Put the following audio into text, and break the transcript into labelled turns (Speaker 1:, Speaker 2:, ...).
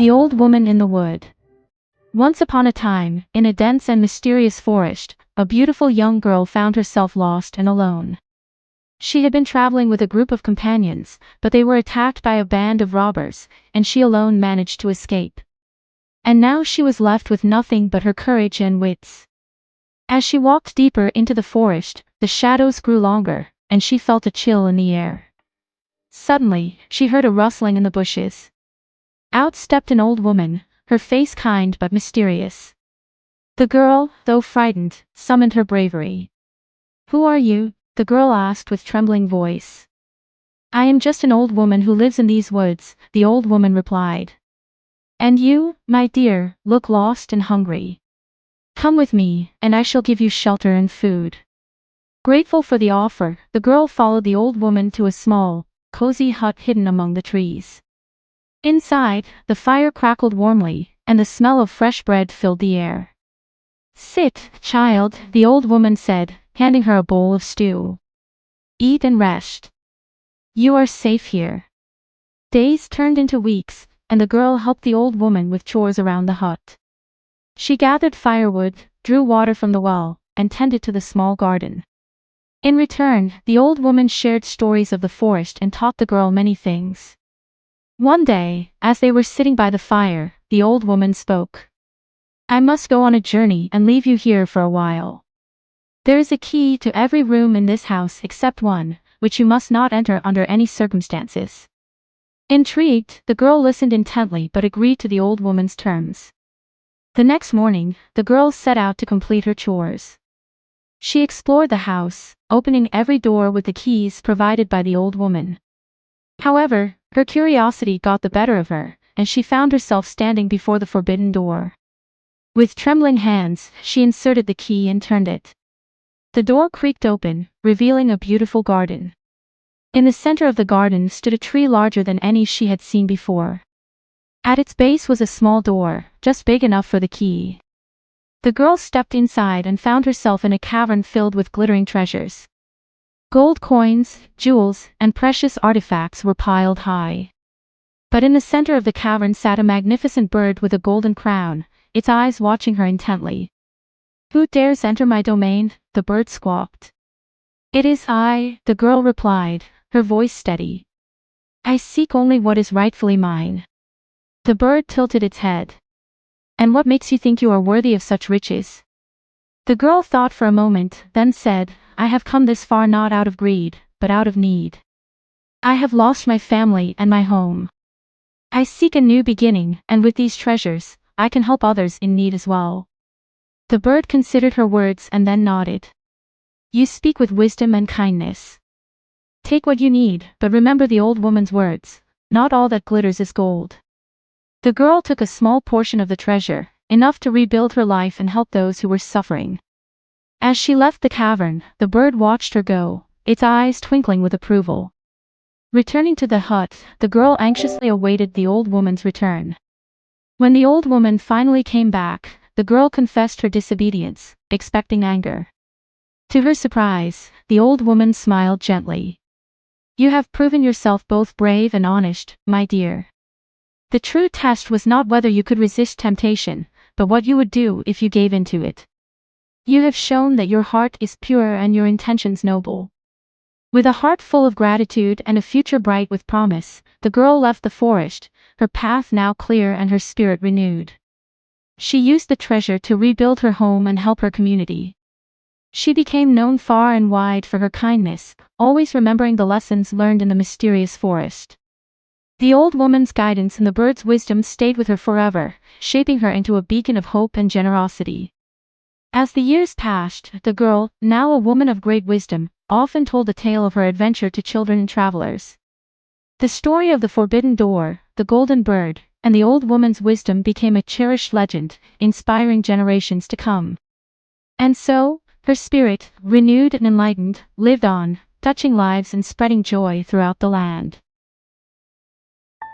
Speaker 1: The Old Woman in the Wood. Once upon a time, in a dense and mysterious forest, a beautiful young girl found herself lost and alone. She had been traveling with a group of companions, but they were attacked by a band of robbers, and she alone managed to escape. And now she was left with nothing but her courage and wits. As she walked deeper into the forest, the shadows grew longer, and she felt a chill in the air. Suddenly, she heard a rustling in the bushes. Out stepped an old woman, her face kind but mysterious. The girl, though frightened, summoned her bravery. "Who are you?" the girl asked with trembling voice. "I am just an old woman who lives in these woods," the old woman replied. "And you, my dear, look lost and hungry. Come with me, and I shall give you shelter and food." Grateful for the offer, the girl followed the old woman to a small, cozy hut hidden among the trees. Inside, the fire crackled warmly, and the smell of fresh bread filled the air. "Sit, child," the old woman said, handing her a bowl of stew. "Eat and rest. You are safe here." Days turned into weeks, and the girl helped the old woman with chores around the hut. She gathered firewood, drew water from the well, and tended to the small garden. In return, the old woman shared stories of the forest and taught the girl many things. One day, as they were sitting by the fire, the old woman spoke. "I must go on a journey and leave you here for a while. There is a key to every room in this house except one, which you must not enter under any circumstances." Intrigued, the girl listened intently but agreed to the old woman's terms. The next morning, the girl set out to complete her chores. She explored the house, opening every door with the keys provided by the old woman. However, her curiosity got the better of her, and she found herself standing before the forbidden door. With trembling hands, she inserted the key and turned it. The door creaked open, revealing a beautiful garden. In the center of the garden stood a tree larger than any she had seen before. At its base was a small door, just big enough for the key. The girl stepped inside and found herself in a cavern filled with glittering treasures. Gold coins, jewels, and precious artifacts were piled high. But in the center of the cavern sat a magnificent bird with a golden crown, its eyes watching her intently. "Who dares enter my domain?" the bird squawked. "It is I," the girl replied, her voice steady. "I seek only what is rightfully mine." The bird tilted its head. "And what makes you think you are worthy of such riches?" The girl thought for a moment, then said, "I have come this far not out of greed, but out of need. I have lost my family and my home. I seek a new beginning, and with these treasures, I can help others in need as well." The bird considered her words and then nodded. "You speak with wisdom and kindness. Take what you need, but remember the old woman's words, not all that glitters is gold." The girl took a small portion of the treasure, enough to rebuild her life and help those who were suffering. As she left the cavern, the bird watched her go, its eyes twinkling with approval. Returning to the hut, the girl anxiously awaited the old woman's return. When the old woman finally came back, the girl confessed her disobedience, expecting anger. To her surprise, the old woman smiled gently. "You have proven yourself both brave and honest, my dear. The true test was not whether you could resist temptation, but what you would do if you gave in to it. You have shown that your heart is pure and your intentions noble." With a heart full of gratitude and a future bright with promise, the girl left the forest, her path now clear and her spirit renewed. She used the treasure to rebuild her home and help her community. She became known far and wide for her kindness, always remembering the lessons learned in the mysterious forest. The old woman's guidance and the bird's wisdom stayed with her forever, shaping her into a beacon of hope and generosity. As the years passed, the girl, now a woman of great wisdom, often told the tale of her adventure to children and travelers. The story of the forbidden door, the golden bird, and the old woman's wisdom became a cherished legend, inspiring generations to come. And so, her spirit, renewed and enlightened, lived on, touching lives and spreading joy throughout the land.